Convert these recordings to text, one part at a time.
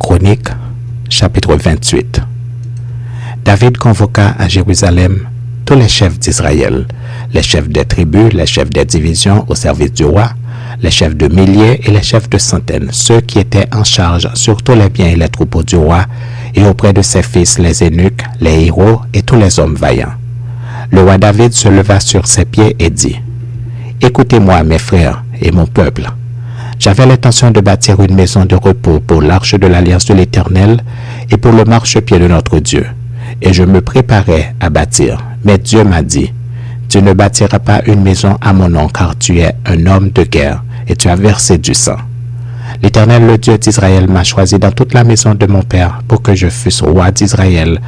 Chroniques, chapitre 28. David convoqua à Jérusalem tous les chefs d'Israël, les chefs des tribus, les chefs des divisions au service du roi, les chefs de milliers et les chefs de centaines, ceux qui étaient en charge sur tous les biens et les troupeaux du roi, et auprès de ses fils les eunuques, les héros et tous les hommes vaillants. Le roi David se leva sur ses pieds et dit, « Écoutez-moi, mes frères et mon peuple. J'avais l'intention de bâtir une maison de repos pour l'arche de l'alliance de l'Éternel et pour le marchepied de notre Dieu. Et je me préparais à bâtir. Mais Dieu m'a dit, « Tu ne bâtiras pas une maison à mon nom, car tu es un homme de guerre et tu as versé du sang. L'Éternel, le Dieu d'Israël, m'a choisi dans toute la maison de mon père pour que je fusse roi d'Israël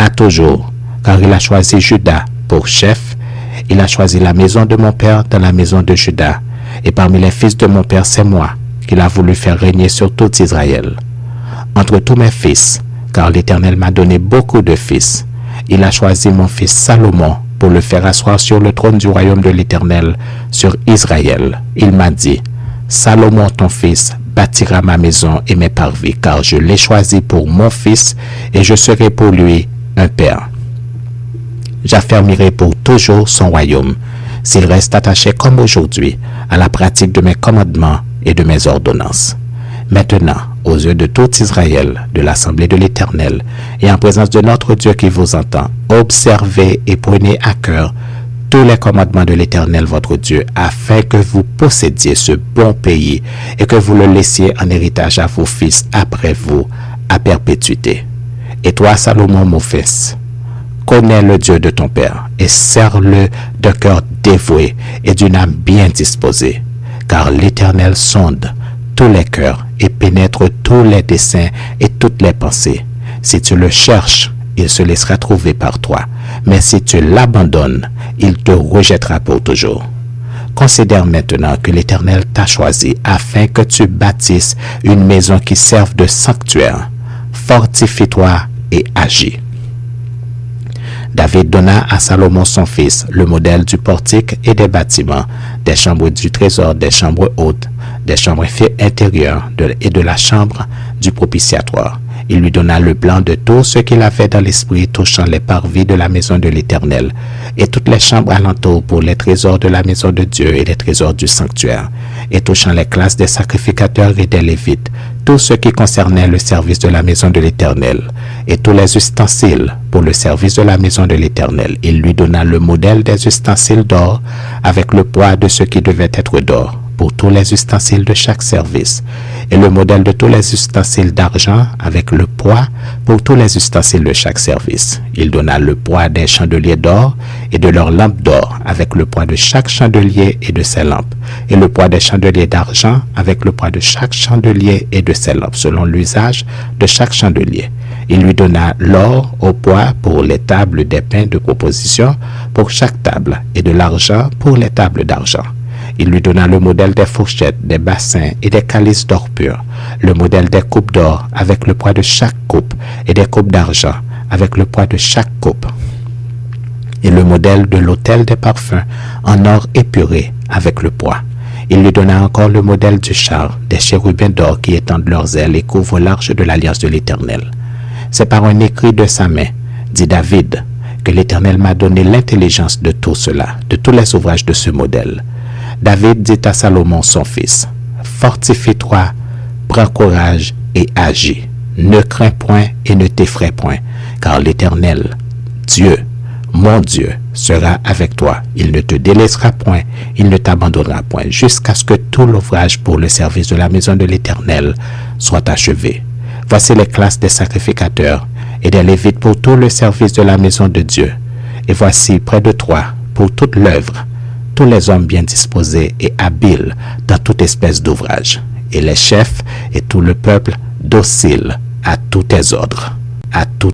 à toujours, car il a choisi Juda pour chef. Il a choisi la maison de mon père dans la maison de Juda. Et parmi les fils de mon père, c'est moi qu'il a voulu faire régner sur tout Israël. Entre tous mes fils, car l'Éternel m'a donné beaucoup de fils, il a choisi mon fils Salomon pour le faire asseoir sur le trône du royaume de l'Éternel, sur Israël. Il m'a dit, Salomon ton fils bâtira ma maison et mes parvis, car je l'ai choisi pour mon fils et je serai pour lui un père. J'affermirai pour toujours son royaume, s'il reste attaché comme aujourd'hui à la pratique de mes commandements et de mes ordonnances. Maintenant, aux yeux de tout Israël, de l'assemblée de l'Éternel, et en présence de notre Dieu qui vous entend, observez et prenez à cœur tous les commandements de l'Éternel votre Dieu, afin que vous possédiez ce bon pays et que vous le laissiez en héritage à vos fils après vous, à perpétuité. Et toi, Salomon, mon fils, connais le Dieu de ton père et sers-le d'un cœur dévoué et d'une âme bien disposée, car l'Éternel sonde tous les cœurs et pénètre tous les desseins et toutes les pensées. Si tu le cherches, il se laissera trouver par toi, mais si tu l'abandonnes, il te rejettera pour toujours. Considère maintenant que l'Éternel t'a choisi afin que tu bâtisses une maison qui serve de sanctuaire. Fortifie-toi et agis. David donna à Salomon son fils le modèle du portique et des bâtiments, des chambres du trésor, des chambres hautes, des chambres intérieures et de la chambre du propitiatoire. Il lui donna le plan de tout ce qu'il avait dans l'esprit touchant les parvis de la maison de l'Éternel et toutes les chambres alentour pour les trésors de la maison de Dieu et les trésors du sanctuaire, et touchant les classes des sacrificateurs et des Lévites, tout ce qui concernait le service de la maison de l'Éternel, et tous les ustensiles pour le service de la maison de l'Éternel. Il lui donna le modèle des ustensiles d'or avec le poids de ce qui devait être d'or pour tous les ustensiles de chaque service, et le modèle de tous les ustensiles d'argent avec le poids pour tous les ustensiles de chaque service. Il donna le poids des chandeliers d'or et de leurs lampes d'or avec le poids de chaque chandelier et de ses lampes, et le poids des chandeliers d'argent avec le poids de chaque chandelier et de ses lampes, selon l'usage de chaque chandelier. Il lui donna l'or au poids pour les tables des pains de proposition pour chaque table, et de l'argent pour les tables d'argent. Il lui donna le modèle des fourchettes, des bassins et des calices d'or pur, le modèle des coupes d'or avec le poids de chaque coupe et des coupes d'argent avec le poids de chaque coupe, et le modèle de l'autel des parfums en or épuré avec le poids. Il lui donna encore le modèle du char, des chérubins d'or qui étendent leurs ailes et couvrent l'arche de l'alliance de l'Éternel. C'est par un écrit de sa main, dit David, que l'Éternel m'a donné l'intelligence de tout cela, de tous les ouvrages de ce modèle. David dit à Salomon son fils, « Fortifie-toi, prends courage et agis. Ne crains point et ne t'effraie point, car l'Éternel, Dieu, mon Dieu, sera avec toi. Il ne te délaissera point, il ne t'abandonnera point, jusqu'à ce que tout l'ouvrage pour le service de la maison de l'Éternel soit achevé. Voici les classes des sacrificateurs et des Lévites pour tout le service de la maison de Dieu. Et voici près de toi, pour toute l'œuvre, tous les hommes bien disposés et habiles dans toute espèce d'ouvrage, et les chefs et tout le peuple docile à tous tes ordres, à tout